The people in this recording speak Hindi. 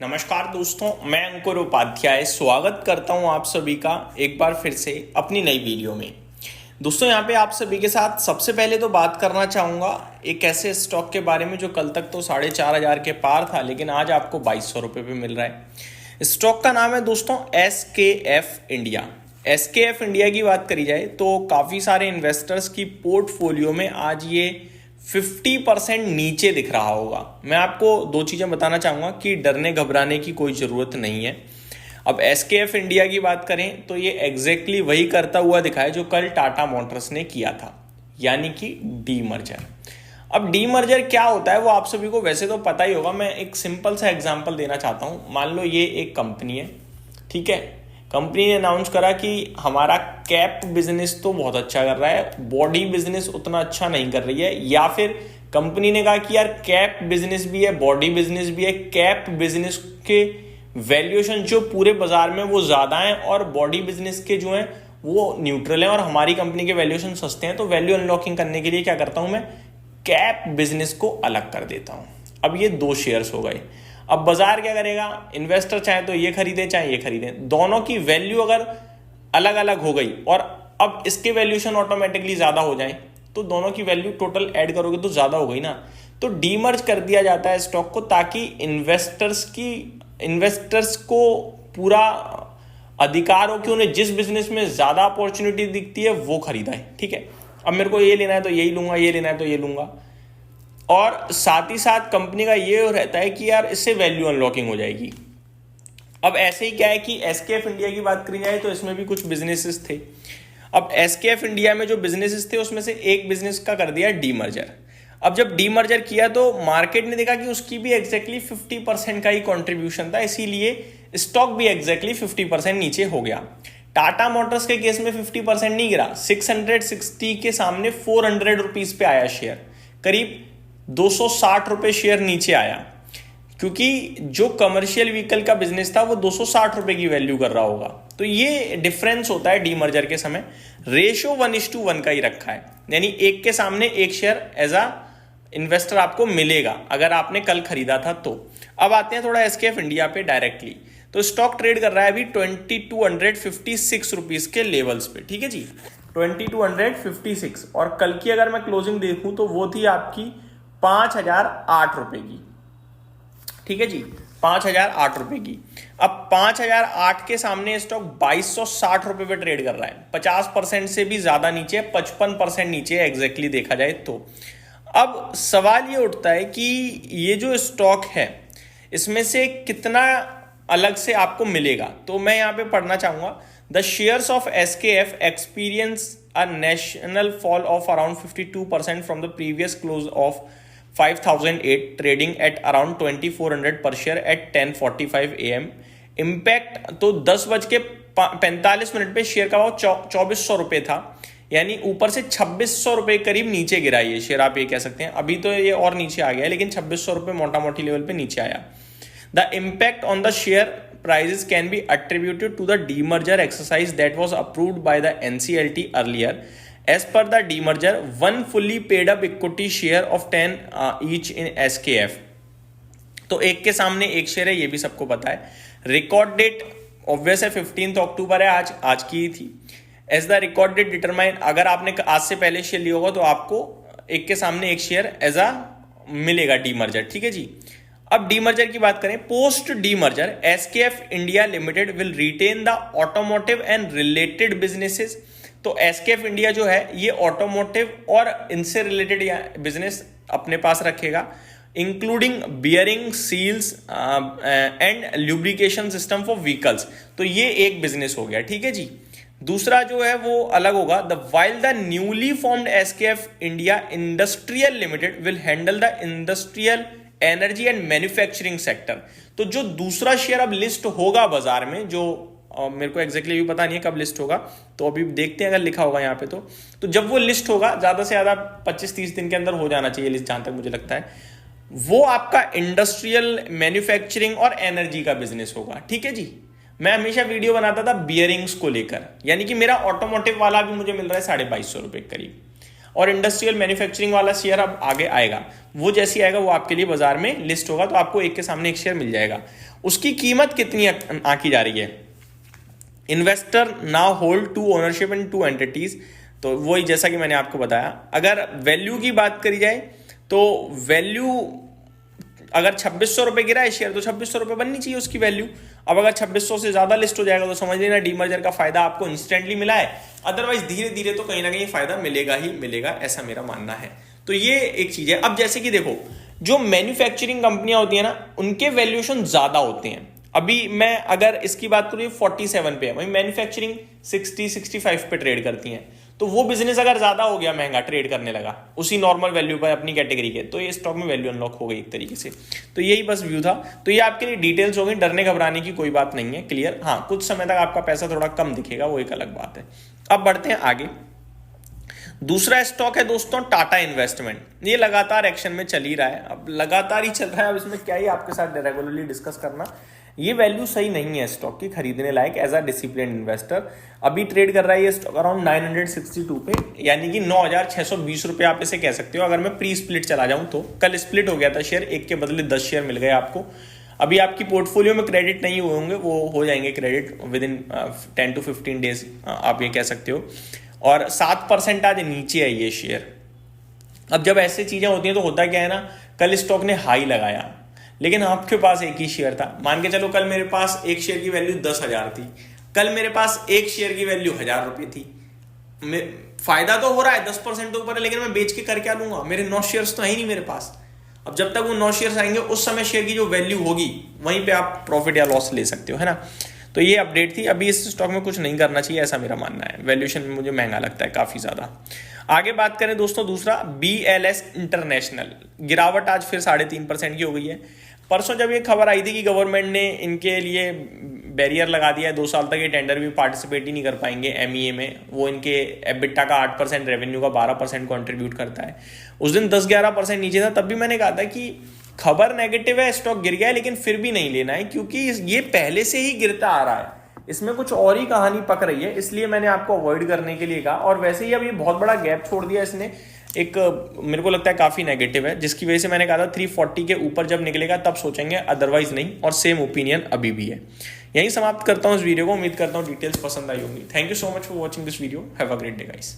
नमस्कार दोस्तों, मैं अंकुर उपाध्याय स्वागत करता हूं आप सभी का एक बार फिर से अपनी नई वीडियो में। दोस्तों यहाँ पे आप सभी के साथ सबसे पहले तो बात करना चाहूँगा एक ऐसे स्टॉक के बारे में जो कल तक तो 4,500 के पार था, लेकिन आज आपको 2,200 रुपये पे मिल रहा है। स्टॉक का नाम है दोस्तों SKF इंडिया। SKF इंडिया की बात करी जाए तो काफ़ी सारे इन्वेस्टर्स की पोर्टफोलियो में आज ये 50% नीचे दिख रहा होगा। मैं आपको दो चीज़ें बताना चाहूँगा कि डरने घबराने की कोई ज़रूरत नहीं है। अब SKF इंडिया की बात करें तो ये एग्जैक्टली वही करता हुआ दिखा है जो कल टाटा मोटर्स ने किया था, यानी कि डीमर्जर। अब डीमर्जर क्या होता है वो आप सभी को वैसे तो पता ही होगा। मैं एक सिंपल सा एग्जांपल देना चाहता हूँ। मान लो ये एक कंपनी है, ठीक है। कंपनी ने अनाउंस करा कि हमारा कैप बिजनेस तो बहुत अच्छा कर रहा है, बॉडी बिजनेस उतना अच्छा नहीं कर रही है, या फिर कंपनी ने कहा कि यार कैप बिजनेस भी है, बॉडी बिजनेस भी है, कैप बिजनेस के वैल्यूएशन जो पूरे बाजार में वो ज्यादा है और बॉडी बिजनेस के जो है वो न्यूट्रल है और हमारी कंपनी के वैल्यूएशन सस्ते हैं, तो वैल्यू अनलॉकिंग करने के लिए क्या करता हूं मैं, कैप बिजनेस को अलग कर देता हूं। अब ये दो शेयर्स हो गए। अब बाजार क्या करेगा, इन्वेस्टर चाहे तो ये खरीदे चाहे ये खरीदे, दोनों की वैल्यू अगर अलग अलग हो गई और अब इसके वैल्यूएशन ऑटोमेटिकली ज्यादा हो जाए तो दोनों की वैल्यू टोटल ऐड करोगे तो ज्यादा हो गई ना। तो डीमर्ज कर दिया जाता है स्टॉक को, ताकि इन्वेस्टर्स को पूरा अधिकार हो कि उन्हें जिस बिजनेस में ज्यादा अपॉर्चुनिटी दिखती है वो खरीदा है, ठीक है। अब मेरे को ये लेना है तो यही लूंगा, ये लेना है तो ये लूंगा। और साथ ही साथ कंपनी का ये रहता है कि यार इससे वैल्यू अनलॉकिंग हो जाएगी। अब ऐसे ही क्या है कि SKF इंडिया की बात करी जाए तो इसमें भी कुछ बिजनेसेस थे। अब SKF इंडिया में जो बिजनेसेस थे उसमें से एक बिजनेस का कर दिया डीमर्जर। अब जब डीमर्जर किया तो मार्केट ने देखा कि उसकी भी एग्जैक्टली 50% का ही कंट्रीब्यूशन था, इसीलिए स्टॉक भी एग्जैक्टली 50% नीचे हो गया। टाटा मोटर्स के केस में 50% नहीं गिरा, 660 के सामने 400 रुपीज पे आया शेयर, करीब 260 रुपए शेयर नीचे आया, क्योंकि जो कमर्शियल व्हीकल का बिजनेस था वो 260 रुपए की वैल्यू कर रहा होगा। तो ये डिफरेंस होता है डीमर्जर के समय। रेशो 1:1 का ही रखा है, यानी एक के सामने एक शेयर एज अ इन्वेस्टर आपको मिलेगा अगर आपने कल खरीदा था तो। अब आते हैं थोड़ा SKF इंडिया पे डायरेक्टली। तो स्टॉक ट्रेड कर रहा है अभी 2256 रुपीज के लेवल्स पे, ठीक है जी, 2256। और कल की अगर मैं क्लोजिंग देखूं तो वो थी आपकी 5,008 रुपए की, ठीक है जी, 5,008 रुपए की। अब 5,008 के सामने स्टॉक 2,260 रुपए पे ट्रेड कर रहा है, 50% से भी ज्यादा नीचे, 55% नीचे एग्जैक्टली देखा जाए तो। अब सवाल ये उठता है कि ये जो स्टॉक है इसमें से कितना अलग से आपको मिलेगा। तो मैं यहां पे पढ़ना चाहूंगा, the shares of SKF experience a national fall of around 52% from the previous close of 5,008, trading at around 2,400 per share at 10:45 AM। Impact तो 10:45 पे शेयर का भाव 2,400 रुपए था, यानी ऊपर से 2,600 रुपए करीब नीचे गिरा ये शेयर, आप ये कह सकते हैं। अभी तो ये और नीचे आ गया है, लेकिन 2,600 रुपए मोटा मोटी लेवल पे नीचे आया। The impact on the share prices can be attributed to the demerger exercise that was approved by the NCLT earlier। As per the demerger, one fully paid up equity share of 10 each in SKF। तो एक के सामने एक शेयर है, ये भी सबको पता है। रिकॉर्ड डेट ऑब्वियस है 15 अक्टूबर है, आज की ही थी। As the record date determine, अगर आपने आज से पहले शेयर लिया होगा तो आपको एक के सामने एक शेयर एज अ मिलेगा डीमर्जर, ठीक है जी। अब डीमर्जर की बात करें, post demerger SKF India limited will retain the automotive and related businesses. तो SKF इंडिया जो है ये ऑटोमोटिव और इनसे रिलेटेड बिजनेस अपने पास रखेगा, including bearing, seals and lubrication system for vehicles. तो ये एक बिजनेस हो गया, ठीक है जी। दूसरा जो है वो अलग होगा, the while the newly formed SKF India industrial limited will handle the industrial, energy and manufacturing sector. तो जो दूसरा शेयर अब लिस्ट होगा बाजार में, जो मेरे को एग्जैक्टली भी पता नहीं है कब लिस्ट होगा, तो अभी देखते हैं, अगर लिखा होगा यहाँ पे तो जब वो लिस्ट होगा ज्यादा से ज्यादा 25-30 दिन के अंदर हो जाना चाहिए लिस्ट, जहां तक मुझे लगता है। वो आपका इंडस्ट्रियल, मैन्युफैक्चरिंग और एनर्जी का बिजनेस होगा, ठीक है जी। मैं हमेशा वीडियो बनाता था बियरिंग्स को लेकर, यानी कि मेरा ऑटोमोटिव वाला भी मुझे मिल रहा है 2,250 रुपए करीब। और इंडस्ट्रियल मैन्युफैक्चरिंग वाला शेयर अब आगे आएगा, वो जैसे आएगा वो आपके लिए बाजार में लिस्ट होगा, तो आपको एक के सामने एक शेयर मिल जाएगा। उसकी कीमत कितनी आंकी जा रही है? Investor now hold two ownership in two entities, तो वही जैसा कि मैंने आपको बताया। अगर वैल्यू की बात करी जाए तो वैल्यू अगर 2600 रुपए गिरा है शेयर तो 2600 रुपए बननी चाहिए उसकी वैल्यू। अब अगर 2600 से ज्यादा लिस्ट हो जाएगा तो समझ लेना डीमर्जर का फायदा आपको इंस्टेंटली मिला है, अदरवाइज धीरे धीरे तो कहीं ना कहीं फायदा मिलेगा ही मिलेगा, ऐसा मेरा मानना है। तो ये एक चीज है। अब जैसे कि देखो, जो मैन्युफैक्चरिंग कंपनियां होती है ना, उनके वैल्यूएशन ज्यादा होते हैं। अभी मैं अगर इसकी बात करूँ 47 पे है, वही मैन्युफैक्चरिंग 60-65 पे ट्रेड करती हैं। तो वो बिजनेस अगर ज्यादा हो गया, महंगा ट्रेड करने लगा उसी नॉर्मल वैल्यू पर अपनी कैटेगरी के, तो ये स्टॉक में वैल्यू अनलॉक हो गई एक तरीके से। तो यही बस व्यू था। तो ये आपके लिए डिटेल्स हो गई, डरने घबराने की कोई बात नहीं है, क्लियर। हाँ, कुछ समय तक आपका पैसा थोड़ा कम दिखेगा, वो एक अलग बात है। अब बढ़ते हैं आगे। दूसरा स्टॉक है दोस्तों टाटा इन्वेस्टमेंट। ये लगातार एक्शन में चल ही रहा है, अब लगातार ही चल रहा है। अब इसमें क्या ही आपके साथ रेगुलरली डिस्कस करना। ये वैल्यू सही नहीं है स्टॉक की खरीदने like as a discipline investor. अभी ट्रेड कर रहा है ये स्टॉक अराउंड 962 पे, यानी कि 9620 रुपए आप इसे कह सकते हो। अगर मैं प्री स्प्लिट चला जाऊं तो कल स्प्लिट हो गया था शेयर, एक के बदले 10 शेयर मिल गए आपको। अभी आपकी पोर्टफोलियो में क्रेडिट नहीं हुए होंगे, वो हो जाएंगे credit with in 10 to 15 days, आप ये कह सकते हो। और 7% आज नीचे है ये शेयर। अब जब ऐसी चीजें होती हैं तो होता क्या है ना, कल स्टॉक ने हाई लगाया लेकिन आपके पास एक ही शेयर था। मान के चलो कल मेरे पास एक शेयर की वैल्यू 10,000 थी, कल मेरे पास एक शेयर की वैल्यू 1000 रुपये थी। फायदा तो हो रहा है 10% ऊपर है, लेकिन मैं बेच के कर क्या लूंगा? मेरे 9 शेयर्स तो है ही नहीं मेरे पास। अब जब तक वो 9 शेयर्स आएंगे उस समय शेयर की जो वैल्यू होगी वहीं पे आप प्रॉफिट या लॉस ले सकते हो, है ना। तो ये अपडेट थी। अभी इस स्टॉक में कुछ नहीं करना चाहिए, ऐसा मेरा मानना है। वैल्यूएशन में मुझे महंगा लगता है काफी ज्यादा। आगे बात करें दोस्तों, दूसरा BLS इंटरनेशनल। गिरावट आज फिर 3.5% की हो गई है। परसों जब ये खबर आई थी कि गवर्नमेंट ने इनके लिए बैरियर लगा दिया है, 2 साल तक ये टेंडर भी पार्टिसिपेट ही नहीं कर पाएंगे MEA में। वो इनके एबिटा का 8%, रेवेन्यू का 12% कॉन्ट्रीब्यूट करता है। उस दिन 10-11% नीचे था, तब भी मैंने कहा था कि खबर नेगेटिव है, स्टॉक गिर गया है, लेकिन फिर भी नहीं लेना है क्योंकि ये पहले से ही गिरता आ रहा है। इसमें कुछ और ही कहानी पक रही है, इसलिए मैंने आपको अवॉइड करने के लिए कहा। और वैसे ही अब ये बहुत बड़ा गैप छोड़ दिया इसने, एक मेरे को लगता है काफी नेगेटिव है, जिसकी वजह से मैंने कहा था 340 के ऊपर जब निकलेगा तब सोचेंगे, अदरवाइज नहीं। और सेम ओपिनियन अभी भी है। यहीं समाप्त करता हूं इस वीडियो को। उम्मीद करता हूं डिटेल्स पसंद आई होंगी। Thank you so much for watching this video. Have a great day guys.